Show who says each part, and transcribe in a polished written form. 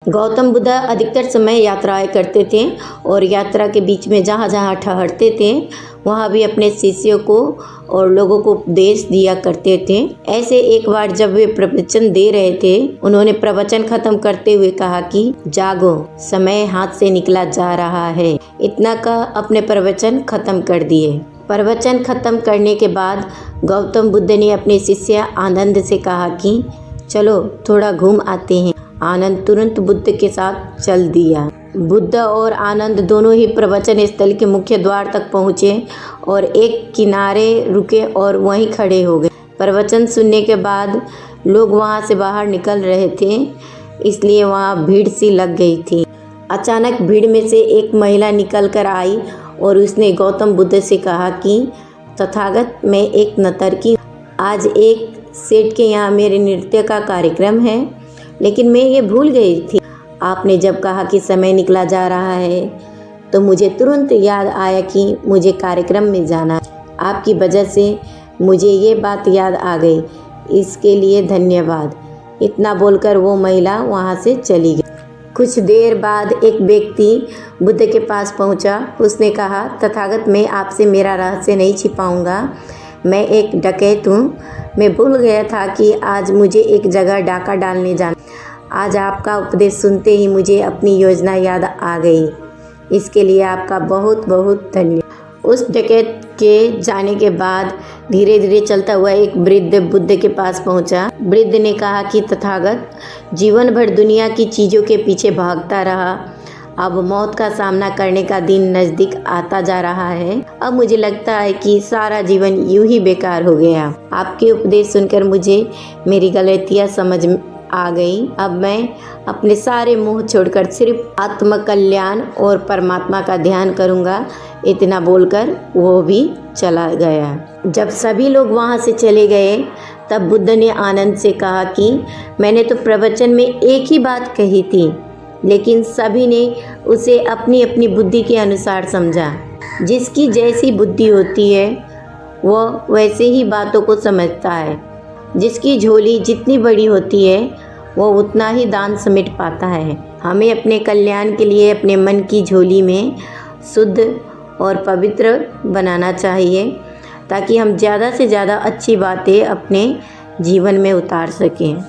Speaker 1: गौतम बुद्ध अधिकतर समय यात्राएं करते थे और यात्रा के बीच में जहाँ जहाँ ठहरते थे वहाँ भी अपने शिष्यों को और लोगों को उपदेश दिया करते थे। ऐसे एक बार जब वे प्रवचन दे रहे थे, उन्होंने प्रवचन खत्म करते हुए कहा कि जागो, समय हाथ से निकला जा रहा है। इतना कह अपने प्रवचन खत्म कर दिए। प्रवचन खत्म करने के बाद गौतम बुद्ध ने अपने शिष्य आनंद से कहा कि चलो थोड़ा घूम आते हैं। आनंद तुरंत बुद्ध के साथ चल दिया। बुद्ध और आनंद दोनों ही प्रवचन स्थल के मुख्य द्वार तक पहुँचे और एक किनारे रुके और वहीं खड़े हो गए। प्रवचन सुनने के बाद लोग वहाँ से बाहर निकल रहे थे, इसलिए वहाँ भीड़ सी लग गई थी। अचानक भीड़ में से एक महिला निकल कर आई और उसने गौतम बुद्ध से कहा कि तथागत, मैं एक नर्तकी, आज एक सेठ के यहाँ मेरे नृत्य का कार्यक्रम है, लेकिन मैं ये भूल गई थी। आपने जब कहा कि समय निकला जा रहा है तो मुझे तुरंत याद आया कि मुझे कार्यक्रम में जाना है। आपकी वजह से मुझे ये बात याद आ गई, इसके लिए धन्यवाद। इतना बोलकर वो महिला वहाँ से चली गई। कुछ देर बाद एक व्यक्ति बुद्ध के पास पहुँचा। उसने कहा, तथागत, मैं आपसे मेरा रहस्य नहीं छिपाऊंगा। मैं एक डकैत हूँ। मैं भूल गया था कि आज मुझे एक जगह डाका डालने जाना। आज आपका उपदेश सुनते ही मुझे अपनी योजना याद आ गई। इसके लिए आपका बहुत बहुत धन्यवाद। उस डकैत के जाने के बाद धीरे धीरे चलता हुआ एक वृद्ध बुद्ध के पास पहुंचा। वृद्ध ने कहा कि तथागत, जीवन भर दुनिया की चीज़ों के पीछे भागता रहा। अब मौत का सामना करने का दिन नज़दीक आता जा रहा है। अब मुझे लगता है कि सारा जीवन यूं ही बेकार हो गया। आपके उपदेश सुनकर मुझे मेरी गलतियाँ समझ आ गई। अब मैं अपने सारे मोह छोड़कर सिर्फ आत्मकल्याण और परमात्मा का ध्यान करूँगा। इतना बोलकर वो भी चला गया। जब सभी लोग वहाँ से चले गए तब बुद्ध ने आनंद से कहा कि मैंने तो प्रवचन में एक ही बात कही थी, लेकिन सभी ने उसे अपनी अपनी बुद्धि के अनुसार समझा। जिसकी जैसी बुद्धि होती है वह वैसे ही बातों को समझता है। जिसकी झोली जितनी बड़ी होती है वह उतना ही दान समेट पाता है। हमें अपने कल्याण के लिए अपने मन की झोली में शुद्ध और पवित्र बनाना चाहिए, ताकि हम ज़्यादा से ज़्यादा अच्छी बातें अपने जीवन में उतार सकें।